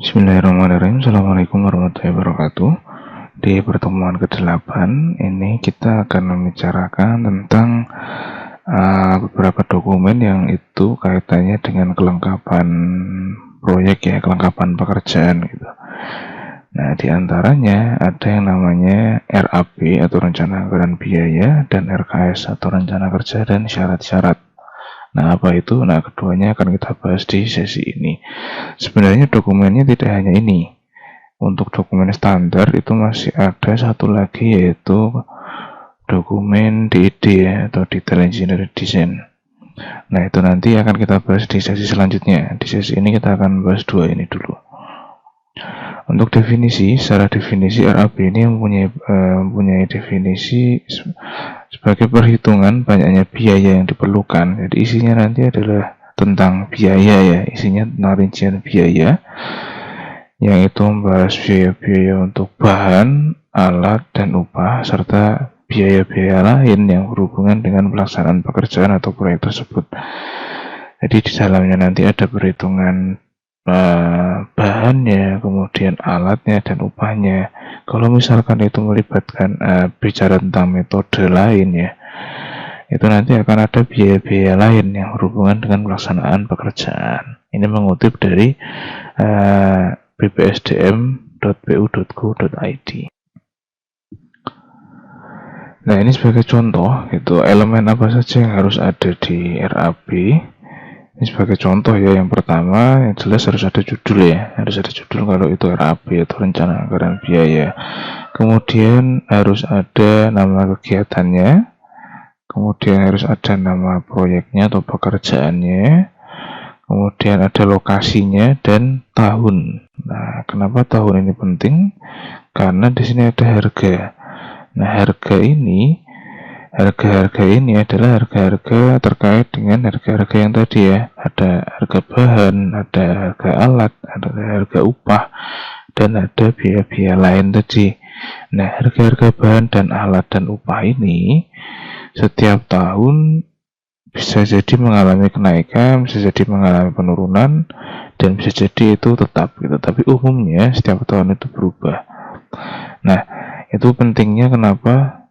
Bismillahirrahmanirrahim. Assalamualaikum warahmatullahi wabarakatuh. Di pertemuan ke-8 ini kita akan membicarakan tentang beberapa dokumen yang itu kaitannya dengan kelengkapan proyek ya, kelengkapan pekerjaan gitu. Nah, diantaranya ada yang namanya RAB atau Rencana Anggaran Biaya dan RKS atau Rencana Kerja dan Syarat-syarat. Nah, apa itu? Nah, keduanya akan kita bahas di sesi ini. Sebenarnya dokumennya tidak hanya ini. Untuk dokumen standar itu masih ada satu lagi, yaitu dokumen DED ya, atau Detail Engineering Design. Nah, itu nanti akan kita bahas di sesi selanjutnya. Di sesi ini kita akan bahas dua ini dulu. Untuk definisi, secara definisi RAB ini mempunyai definisi sebagai perhitungan banyaknya biaya yang diperlukan. Jadi isinya nanti adalah tentang biaya ya, isinya tentang rincian biaya, yang itu membahas biaya-biaya untuk bahan, alat, dan upah, serta biaya-biaya lain yang berhubungan dengan pelaksanaan pekerjaan atau proyek tersebut. Jadi di dalamnya nanti ada perhitungan bahannya, kemudian alatnya, dan upahnya. Kalau misalkan itu melibatkan bicara tentang metode lain ya, itu nanti akan ada biaya-biaya lain yang berhubungan dengan pelaksanaan pekerjaan. Ini mengutip dari bbsdm.pu.go.id. Nah, ini sebagai contoh gitu, elemen apa saja yang harus ada di RAB. Ini sebagai contoh ya, yang pertama yang jelas harus ada judul ya, harus ada judul kalau itu RAB atau Rencana Anggaran Biaya. Kemudian harus ada nama kegiatannya, kemudian harus ada nama proyeknya atau pekerjaannya, kemudian ada lokasinya dan tahun. Nah, kenapa tahun ini penting? Karena di sini ada harga. Nah, harga ini adalah harga-harga terkait dengan harga-harga yang tadi ya. Ada harga bahan, ada harga alat, ada harga upah, dan ada biaya-biaya lain tadi. Nah, harga-harga bahan dan alat dan upah ini setiap tahun bisa jadi mengalami kenaikan, bisa jadi mengalami penurunan, dan bisa jadi itu tetap gitu. Tapi umumnya setiap tahun itu berubah. Nah, itu pentingnya kenapa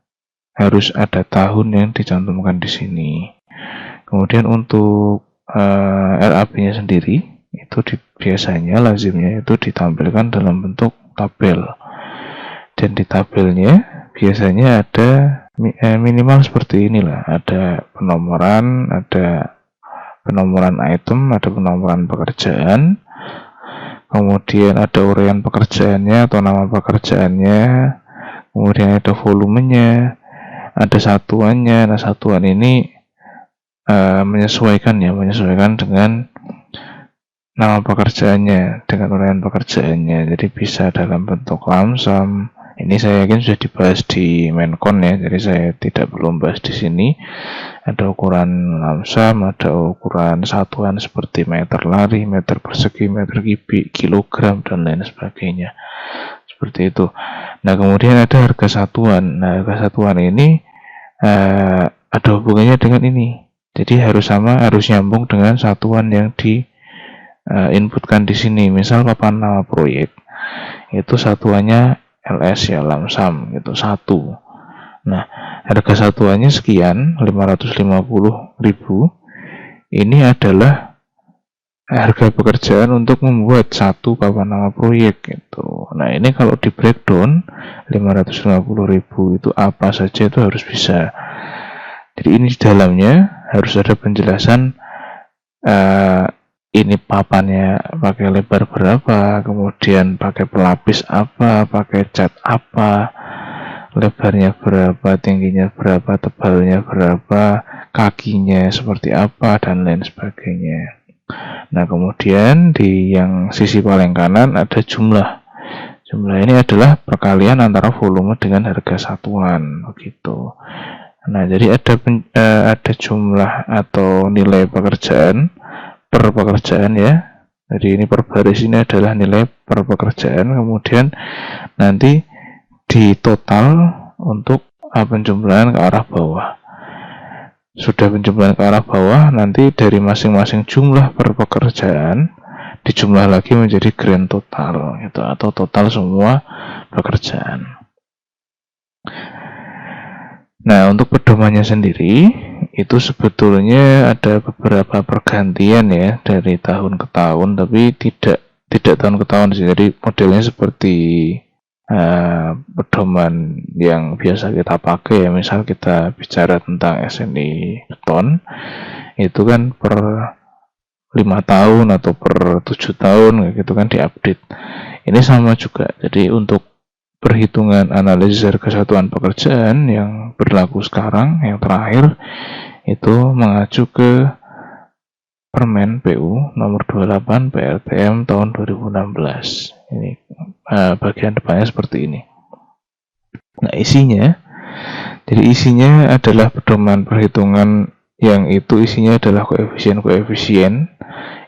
harus ada tahun yang dicantumkan di sini. Kemudian untuk RAB-nya sendiri itu biasanya lazimnya itu ditampilkan dalam bentuk tabel. Dan di tabelnya biasanya ada minimal seperti inilah, ada penomoran item, ada penomoran pekerjaan, kemudian ada uraian pekerjaannya atau nama pekerjaannya, kemudian ada volumenya, ada satuannya. Nah, satuan ini menyesuaikan dengan nama pekerjaannya, dengan uraian pekerjaannya. Jadi bisa dalam bentuk lamsam. Ini saya yakin sudah dibahas di Menkon ya, jadi saya tidak perlu membahas di sini. Ada ukuran lamsam, ada ukuran satuan seperti meter lari, meter persegi, meter kubik, kilogram, dan lain sebagainya. Seperti itu. Nah, kemudian ada harga satuan. Nah, harga satuan ini ada hubungannya dengan ini. Jadi harus nyambung dengan satuan yang inputkan di sini. Misal papan nama proyek itu satuannya LS ya, lamsam gitu, 1. Nah, harga satuannya sekian, 550.000. Ini adalah harga pekerjaan untuk membuat satu papan nama proyek gitu. Nah, ini kalau di breakdown 550.000 itu apa saja itu harus bisa. Jadi ini di dalamnya harus ada penjelasan ini papannya pakai lebar berapa, kemudian pakai pelapis apa, pakai cat apa, lebarnya berapa, tingginya berapa, tebalnya berapa, kakinya seperti apa, dan lain sebagainya. Nah, kemudian di yang sisi paling kanan ada jumlah. Jumlah ini adalah perkalian antara volume dengan harga satuan, begitu. Nah, jadi ada jumlah atau nilai pekerjaan per pekerjaan ya. Jadi ini per baris ini adalah nilai per pekerjaan, kemudian nanti di total untuk penjumlahan ke arah bawah. Sudah penjumlahan ke arah bawah, nanti dari masing-masing jumlah per pekerjaan dijumlah lagi menjadi grand total gitu, atau total semua pekerjaan. Nah, untuk pedomannya sendiri itu sebetulnya ada beberapa pergantian ya dari tahun ke tahun, tapi tidak tahun ke tahun sih. Jadi modelnya seperti pedoman yang biasa kita pakai ya. Misal kita bicara tentang SNI beton, itu kan per 5 tahun atau per 7 tahun gitu kan diupdate. Ini sama juga. Jadi untuk perhitungan analisis harga satuan pekerjaan yang berlaku sekarang, yang terakhir, itu mengacu ke Permen PU nomor 28 PRTM tahun 2016. Ini bagian depannya seperti ini. Nah, jadi isinya adalah pedoman perhitungan yang itu isinya adalah koefisien-koefisien.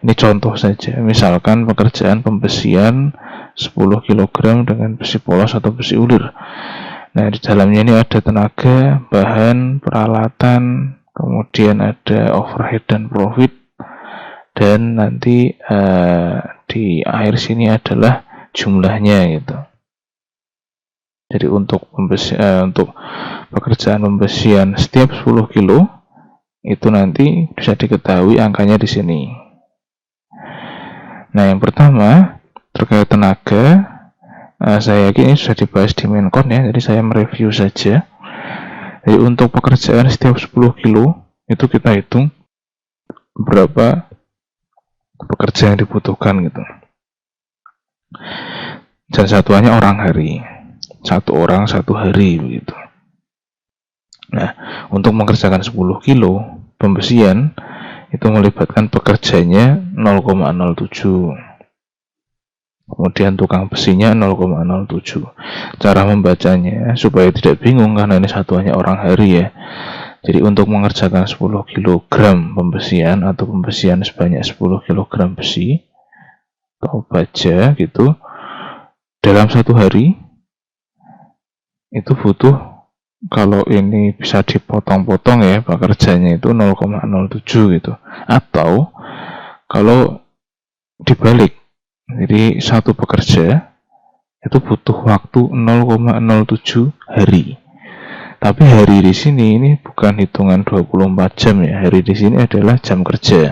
Ini contoh saja, misalkan pekerjaan pembesian 10 kg dengan besi polos atau besi ulir. Nah, di dalamnya ini ada tenaga, bahan, peralatan, kemudian ada overhead dan profit, dan nanti di akhir sini adalah jumlahnya gitu. Jadi untuk pekerjaan pembesian setiap 10 kilo itu nanti bisa diketahui angkanya di sini. Nah, yang pertama terkait tenaga, saya yakin ini sudah dibahas di Menkon ya, jadi saya mereview saja. Jadi untuk pekerjaan setiap 10 kilo itu kita hitung berapa pekerja yang dibutuhkan gitu. Dan satuannya orang hari, 1 orang 1 hari begitu. Nah, untuk mengerjakan 10 kilo pembesian itu melibatkan pekerjanya 0,07. Kemudian tukang besinya 0,07. Cara membacanya supaya tidak bingung karena ini satuannya orang hari ya. Jadi untuk mengerjakan 10 kg pembesian atau pembesian sebanyak 10 kg besi atau baja gitu dalam 1 hari itu butuh, kalau ini bisa dipotong-potong ya pekerjanya itu 0,07 gitu. Atau kalau dibalik, jadi satu pekerja itu butuh waktu 0,07 hari. Tapi hari di sini ini bukan hitungan 24 jam ya. Hari di sini adalah jam kerja.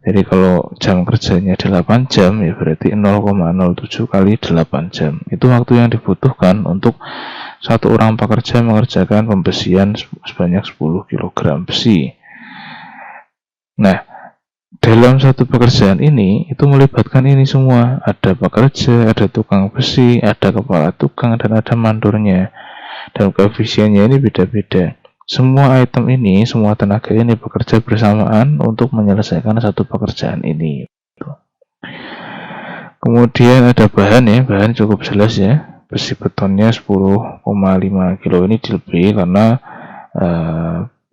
Jadi kalau jam kerjanya 8 jam ya berarti 0,07 kali 8 jam. Itu waktu yang dibutuhkan untuk satu orang pekerja mengerjakan pembesian sebanyak 10 kg besi. Nah, dalam satu pekerjaan ini itu melibatkan ini semua. Ada pekerja, ada tukang besi, ada kepala tukang, dan ada mandornya. Dan koefisiennya ini beda-beda. Semua item ini, semua tenaga ini bekerja bersamaan untuk menyelesaikan satu pekerjaan ini. Kemudian ada bahan ya, bahan cukup jelas ya. Besi betonnya 10,5 kilo ini dilebih karena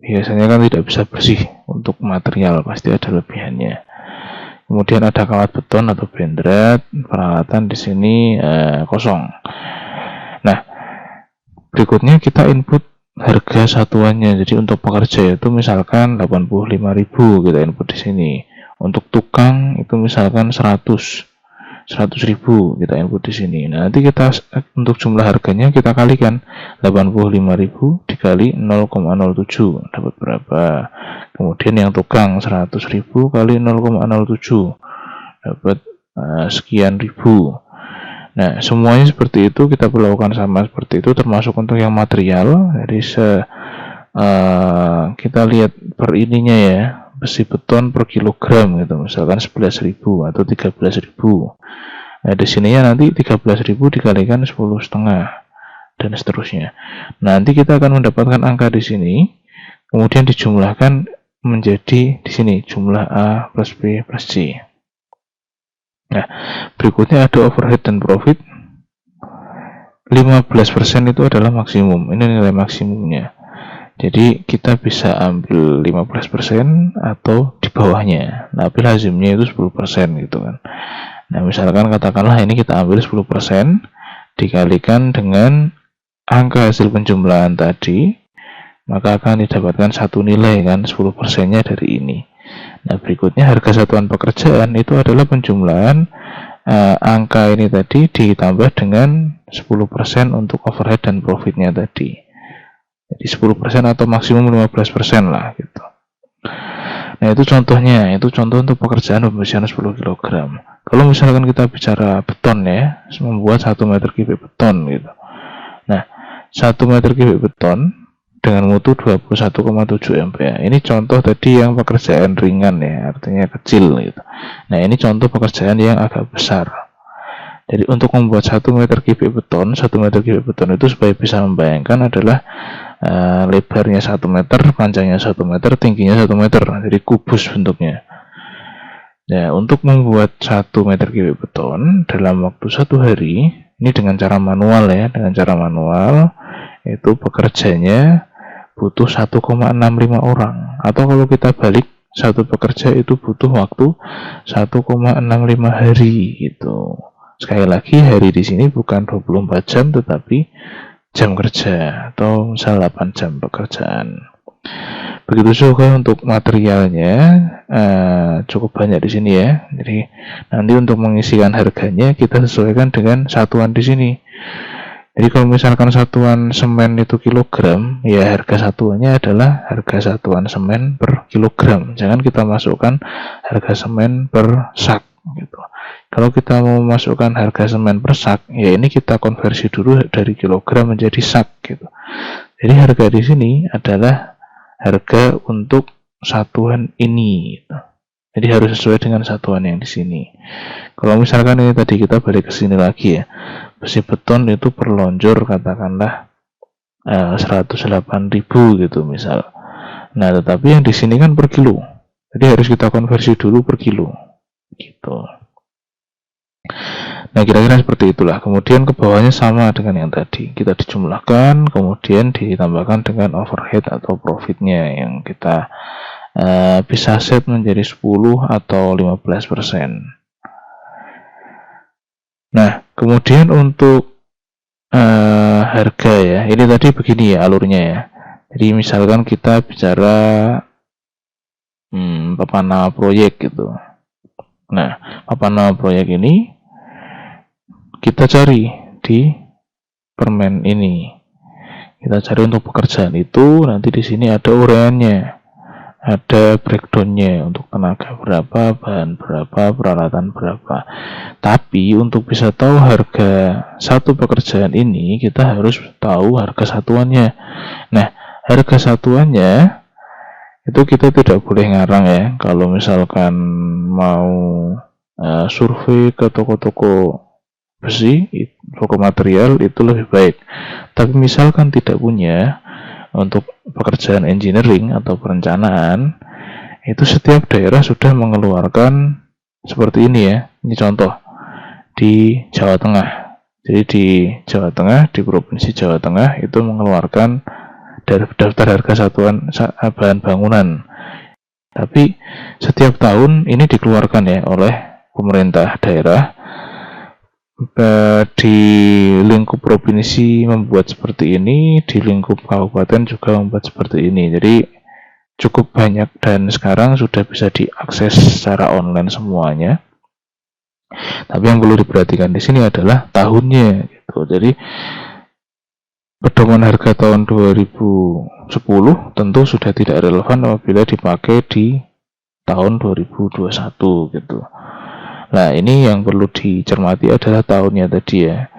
biasanya kan tidak bisa bersih untuk material, pasti ada lebihannya. Kemudian ada kawat beton atau bendrat, peralatan di sini kosong. Nah, berikutnya kita input harga satuannya. Jadi untuk pekerja itu misalkan 85.000 kita input di sini. Untuk tukang itu misalkan 100.000 kita input di sini. Nah, nanti kita untuk jumlah harganya kita kalikan 85.000 dikali 0,07 dapat berapa. Kemudian yang tukang 100.000 kali 0,07 dapat sekian ribu. Nah, semuanya seperti itu kita perlakukan sama seperti itu, termasuk untuk yang material. Jadi kita lihat per ininya ya, besi beton per kilogram gitu, misalkan 11.000 atau 13.000. Nah, di sininya nanti 13.000 dikalikan 10,5 dan seterusnya. Nanti kita akan mendapatkan angka di sini, kemudian dijumlahkan menjadi di sini jumlah A plus B plus C. Nah, berikutnya ada overhead dan profit. 15% itu adalah maksimum. Ini nilai maksimumnya. Jadi kita bisa ambil 15% atau di bawahnya. Nah, tapi lazimnya itu 10% gitu kan. Nah, misalkan katakanlah ini kita ambil 10% dikalikan dengan angka hasil penjumlahan tadi, maka akan didapatkan satu nilai kan, 10%-nya dari ini. Nah, berikutnya harga satuan pekerjaan itu adalah penjumlahan angka ini tadi ditambah dengan 10% untuk overhead dan profitnya tadi. Jadi 10% atau maksimum 15% lah gitu. Nah, itu contohnya, itu contoh untuk pekerjaan pembersihan 10 kg. Kalau misalkan kita bicara beton ya, membuat 1 meter kubik beton gitu. Nah, 1 meter kubik beton dengan mutu 21,7 MPa. Ini contoh tadi yang pekerjaan ringan ya, artinya kecil gitu. Nah, ini contoh pekerjaan yang agak besar. Jadi untuk membuat 1 meter kubik beton, 1 meter kubik beton itu supaya bisa membayangkan adalah lebarnya 1 meter, panjangnya 1 meter, tingginya 1 meter. Jadi kubus bentuknya. Nah, untuk membuat 1 meter kubik beton dalam waktu 1 hari, ini dengan cara manual ya, dengan cara manual itu pekerjanya butuh 1,65 orang. Atau kalau kita balik, satu pekerja itu butuh waktu 1,65 hari gitu. Sekali lagi, hari di sini bukan 24 jam tetapi jam kerja atau misal 8 jam pekerjaan. Begitu juga untuk materialnya, cukup banyak di sini ya. Jadi nanti untuk mengisikan harganya kita sesuaikan dengan satuan di sini. Jadi kalau misalkan satuan semen itu kilogram, ya harga satuannya adalah harga satuan semen per kilogram. Jangan kita masukkan harga semen per sak gitu. Kalau kita mau masukkan harga semen per sak, ya ini kita konversi dulu dari kilogram menjadi sak gitu. Jadi harga di sini adalah harga untuk satuan ini gitu. Jadi harus sesuai dengan satuan yang di sini. Kalau misalkan ini tadi kita balik ke sini lagi ya, besi beton itu per lonjor katakanlah 108.000 gitu misal. Nah, tetapi yang di sini kan per kilo. Jadi harus kita konversi dulu per kilo gitu. Nah, kira-kira seperti itulah. Kemudian ke bawahnya sama dengan yang tadi. Kita dijumlahkan, kemudian ditambahkan dengan overhead atau profitnya yang kita bisa set menjadi 10 atau 15%. Nah, kemudian untuk harga ya, ini tadi begini ya alurnya ya. Jadi misalkan kita bicara papan nama proyek gitu. Nah, papan nama proyek ini kita cari di permen ini. Kita cari untuk pekerjaan itu, nanti di sini ada uraiannya, ada breakdownnya untuk tenaga berapa, bahan berapa, peralatan berapa. Tapi untuk bisa tahu harga satu pekerjaan ini, kita harus tahu harga satuannya. Nah, harga satuannya itu kita tidak boleh ngarang ya. Kalau misalkan mau survei ke toko-toko besi, toko material itu lebih baik. Tapi misalkan tidak punya, untuk pekerjaan engineering atau perencanaan, itu setiap daerah sudah mengeluarkan seperti ini ya. Ini contoh di Jawa Tengah. Jadi di Jawa Tengah, di Provinsi Jawa Tengah itu mengeluarkan daftar harga satuan bahan bangunan. Tapi setiap tahun ini dikeluarkan ya oleh pemerintah daerah. Di lingkup provinsi membuat seperti ini, di lingkup kabupaten juga membuat seperti ini. Jadi cukup banyak dan sekarang sudah bisa diakses secara online semuanya. Tapi yang perlu diperhatikan di sini adalah tahunnya gitu. Jadi pedoman harga tahun 2010 tentu sudah tidak relevan apabila dipakai di tahun 2021 gitu. Nah, ini yang perlu dicermati adalah tahunnya tadi ya.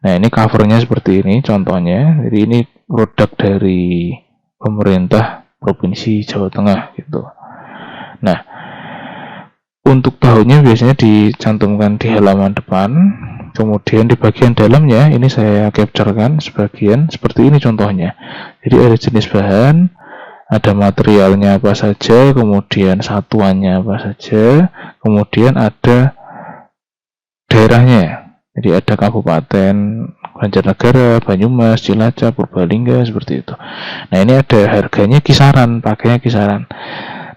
Nah, ini covernya seperti ini contohnya. Jadi ini produk dari pemerintah Provinsi Jawa Tengah gitu. Nah, untuk tahunnya biasanya dicantumkan di halaman depan. Kemudian di bagian dalamnya ini saya capturekan sebagian seperti ini contohnya. Jadi ada jenis bahan, ada materialnya apa saja, kemudian satuannya apa saja, kemudian ada daerahnya. Jadi ada Kabupaten Banjarnegara, Banyumas, Cilacap, Purbalingga seperti itu. Nah, ini ada harganya kisaran, pakainya kisaran.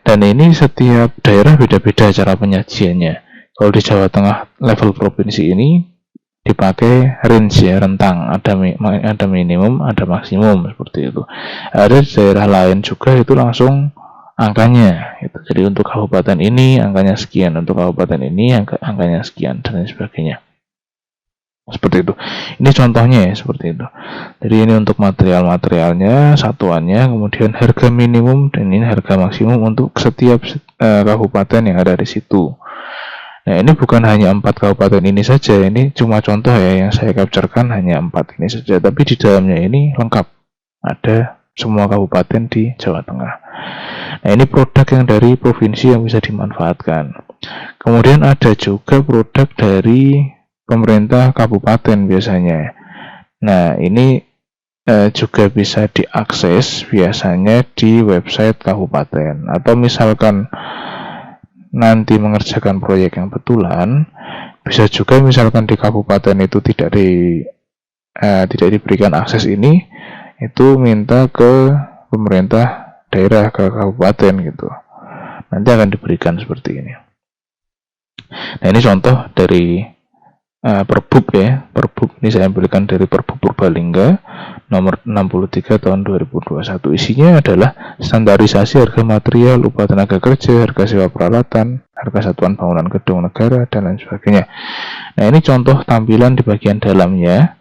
Dan ini setiap daerah beda-beda cara penyajiannya. Kalau di Jawa Tengah level provinsi ini dipakai range ya, rentang, ada minimum, ada maksimum seperti itu. Ada di daerah lain juga itu langsung angkanya itu. Jadi untuk kabupaten ini angkanya sekian, untuk kabupaten ini angkanya sekian, dan lain sebagainya. Seperti itu. Ini contohnya ya, seperti itu. Jadi ini untuk material-materialnya, satuannya, kemudian harga minimum dan ini harga maksimum untuk setiap kabupaten yang ada di situ. Nah, ini bukan hanya 4 kabupaten ini saja, ini cuma contoh ya yang saya capturekan, hanya 4 ini saja, tapi di dalamnya ini lengkap. Ada semua kabupaten di Jawa Tengah. Nah, ini produk yang dari provinsi yang bisa dimanfaatkan. Kemudian ada juga produk dari pemerintah kabupaten biasanya. Nah, ini juga bisa diakses biasanya di website kabupaten. Atau misalkan nanti mengerjakan proyek yang betulan, bisa juga misalkan di kabupaten itu tidak diberikan akses ini, itu minta ke pemerintah daerah, ke kabupaten gitu. Nanti akan diberikan seperti ini. Nah, ini contoh dari Perbup ya. Perbup ini saya ambilkan dari Perbup Purbalingga nomor 63 tahun 2021. Isinya adalah standarisasi harga material, upah tenaga kerja, harga sewa peralatan, harga satuan bangunan gedung negara, dan lain sebagainya. Nah, ini contoh tampilan di bagian dalamnya.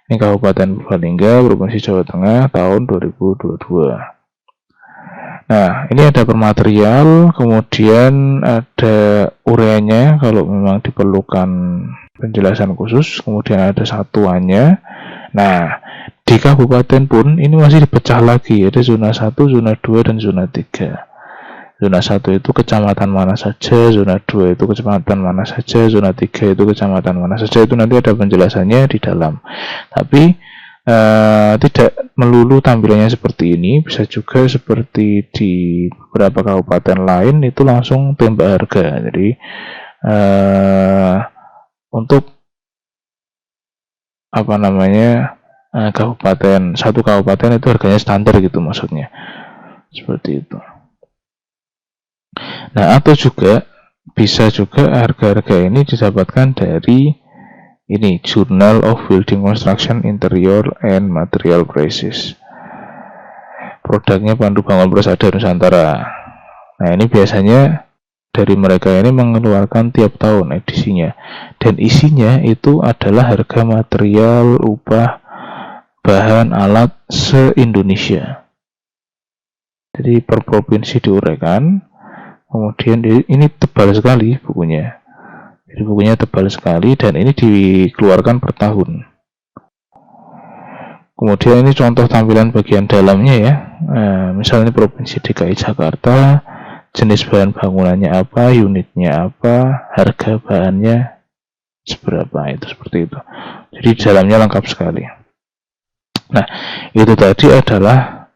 Ini Kabupaten Purbalingga, Provinsi Jawa Tengah tahun 2022. Nah, ini ada per material, kemudian ada ureanya kalau memang diperlukan penjelasan khusus, kemudian ada satuannya. Nah, di kabupaten pun ini masih dipecah lagi, ada zona 1, zona 2, dan zona 3. Zona 1 itu kecamatan mana saja, zona 2 itu kecamatan mana saja, zona 3 itu kecamatan mana saja, itu nanti ada penjelasannya di dalam. Tapi tidak melulu tampilannya seperti ini, bisa juga seperti di beberapa kabupaten lain itu langsung tembak harga. Jadi untuk satu kabupaten itu harganya standar gitu maksudnya, seperti itu. Nah, atau juga bisa juga harga-harga ini didapatkan dari ini Journal of Building Construction Interior and Material Prices. Produknya Pandu Bangun Prasada Nusantara. Nah, ini biasanya dari mereka ini mengeluarkan tiap tahun edisinya, dan isinya itu adalah harga material, upah, bahan, alat se-Indonesia. Jadi per provinsi diuraikan. Kemudian ini tebal sekali bukunya. Jadi bukunya tebal sekali dan ini dikeluarkan per tahun. Kemudian ini contoh tampilan bagian dalamnya ya. Misalnya Provinsi DKI Jakarta, jenis bahan bangunannya apa, unitnya apa, harga bahannya seberapa, itu seperti itu. Jadi dalamnya lengkap sekali. Nah, itu tadi adalah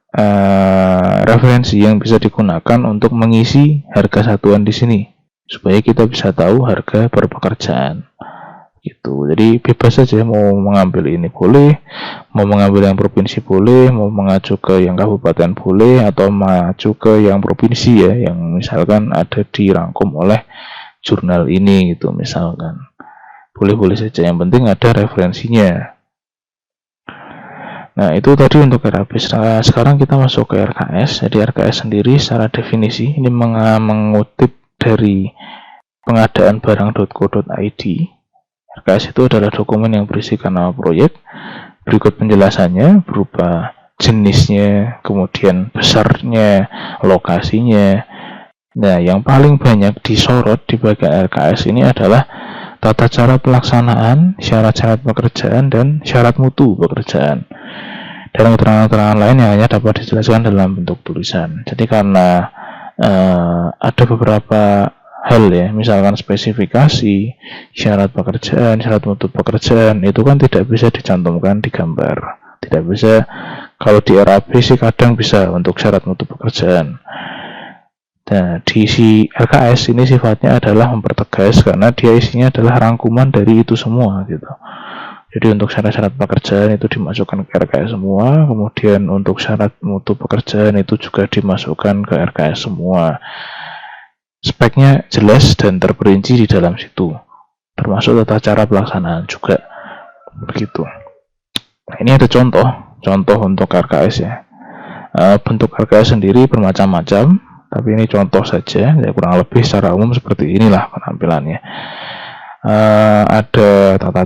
referensi yang bisa digunakan untuk mengisi harga satuan di sini, supaya kita bisa tahu harga per pekerjaan gitu. Jadi bebas saja, mau mengambil ini boleh, mau mengambil yang provinsi boleh, mau mengacu ke yang kabupaten boleh, atau mengacu ke yang provinsi ya, yang misalkan ada dirangkum oleh jurnal ini gitu misalkan. Boleh-boleh saja, yang penting ada referensinya. Nah, itu tadi untuk RAB. Sekarang kita masuk ke RKS. Jadi RKS sendiri secara definisi ini mengutip dari pengadaan barang.co.id. RKS itu adalah dokumen yang berisikan nama proyek. Berikut penjelasannya berupa jenisnya, kemudian besarnya, lokasinya. Nah, yang paling banyak disorot di bagian RKS ini adalah tata cara pelaksanaan, syarat-syarat pekerjaan, dan syarat mutu pekerjaan. Dan keterangan-keterangan lain yang hanya dapat dijelaskan dalam bentuk tulisan. Jadi karena ada beberapa hal ya, misalkan spesifikasi, syarat pekerjaan, syarat mutu pekerjaan, itu kan tidak bisa dicantumkan di gambar. Tidak bisa, kalau di RAB sih kadang bisa untuk syarat mutu pekerjaan. Nah, di RKS ini sifatnya adalah mempertegas karena dia isinya adalah rangkuman dari itu semua gitu. Jadi untuk syarat-syarat pekerjaan itu dimasukkan ke RKS semua, kemudian untuk syarat mutu pekerjaan itu juga dimasukkan ke RKS semua. Speknya jelas dan terperinci di dalam situ, termasuk tata cara pelaksanaan juga begitu. Nah, ini ada contoh untuk RKS ya. Bentuk RKS sendiri bermacam-macam. tapi ini contoh saja, ya kurang lebih secara umum seperti inilah penampilannya. Ada tata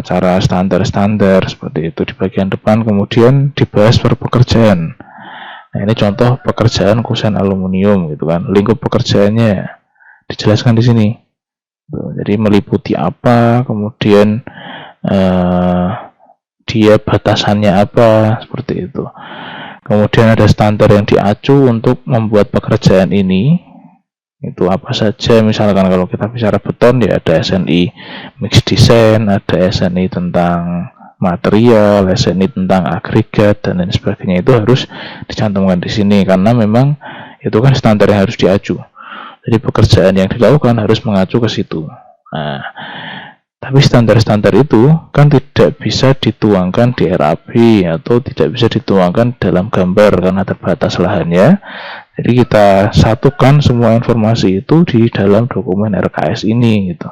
cara standar seperti itu di bagian depan, kemudian dibahas per pekerjaan. Nah, ini contoh pekerjaan kusen aluminium gitu kan. Lingkup pekerjaannya dijelaskan di sini. Jadi meliputi apa, kemudian dia batasannya apa, seperti itu. Kemudian ada standar yang diacu untuk membuat pekerjaan ini. Itu apa saja, misalkan kalau kita bicara beton ya ada SNI mix design, ada SNI tentang material, SNI tentang agregat dan lain sebagainya. Itu harus dicantumkan di sini karena memang itu kan standar yang harus diacu. Jadi pekerjaan yang dilakukan harus mengacu ke situ. Nah, tapi standar-standar itu kan tidak bisa dituangkan di RAB atau tidak bisa dituangkan dalam gambar karena terbatas lahannya. Jadi kita satukan semua informasi itu di dalam dokumen RKS ini gitu.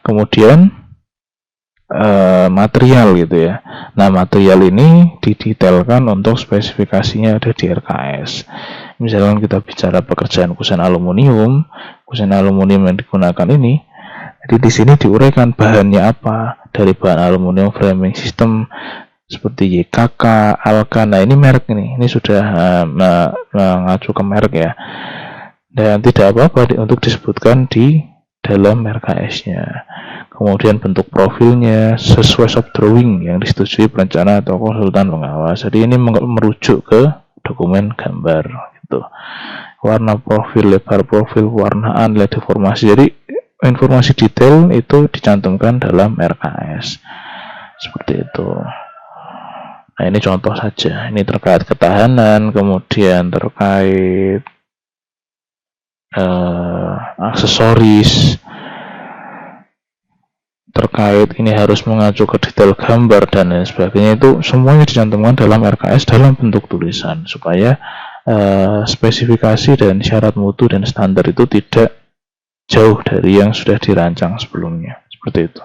Kemudian material gitu ya. Nah, material ini didetailkan untuk spesifikasinya ada di RKS. Misalkan kita bicara pekerjaan kusen aluminium yang digunakan ini, jadi di sini diuraikan bahannya apa, dari bahan aluminium framing system seperti YKK, Alkan. Nah, ini merek ini sudah mengacu ke merek ya. Dan tidak apa-apa untuk disebutkan di dalam RKS-nya. Kemudian bentuk profilnya sesuai soft drawing yang disetujui perencana atau konsultan pengawas. Jadi ini merujuk ke dokumen gambar gitu. Warna profil, lebar profil, warnaan, nilai deformasi. Jadi informasi detail itu dicantumkan dalam RKS. Seperti itu. Nah, ini contoh saja. Ini terkait ketahanan, kemudian terkait aksesoris, terkait ini harus mengacu ke detail gambar dan lain sebagainya. Itu semuanya dicantumkan dalam RKS dalam bentuk tulisan supaya spesifikasi dan syarat mutu dan standar itu tidak jauh dari yang sudah dirancang sebelumnya. Seperti itu.